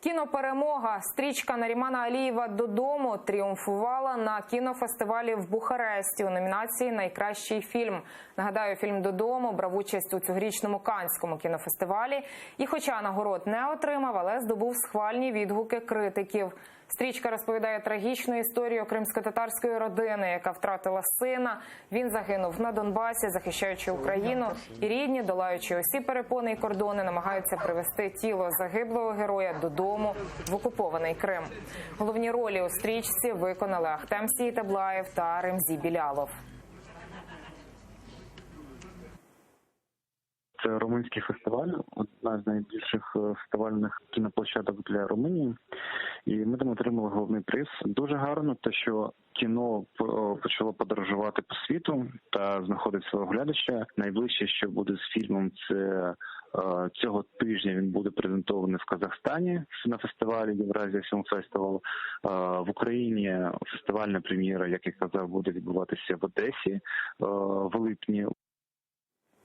Кіноперемога. Стрічка Нарімана Алієва «Додому» тріумфувала на кінофестивалі в Бухаресті у номінації «Найкращий фільм». Нагадаю, фільм «Додому» брав участь у цьогорічному Каннському кінофестивалі і, хоча нагород не отримав, але здобув схвальні відгуки критиків. Стрічка розповідає трагічну історію кримськотатарської родини, яка втратила сина. Він загинув на Донбасі, захищаючи Україну. І рідні, долаючи усі перепони і кордони, намагаються привезти тіло загиблого героя додому в окупований Крим. Головні ролі у стрічці виконали Ахтем Сеїтаблаєв та Ремзі Білялов. Це румунський фестиваль, одна з найбільших фестивальних кіноплощадок для Румунії. І ми там отримали головний приз. Дуже гарно те, що кіно почало подорожувати по світу та знаходить свого глядача. Найближче, що буде з фільмом, це цього тижня він буде презентований в Казахстані на фестивалі Євразія Фільм Фестивал. В Україні фестивальна прем'єра, як я казав, буде відбуватися в Одесі в липні.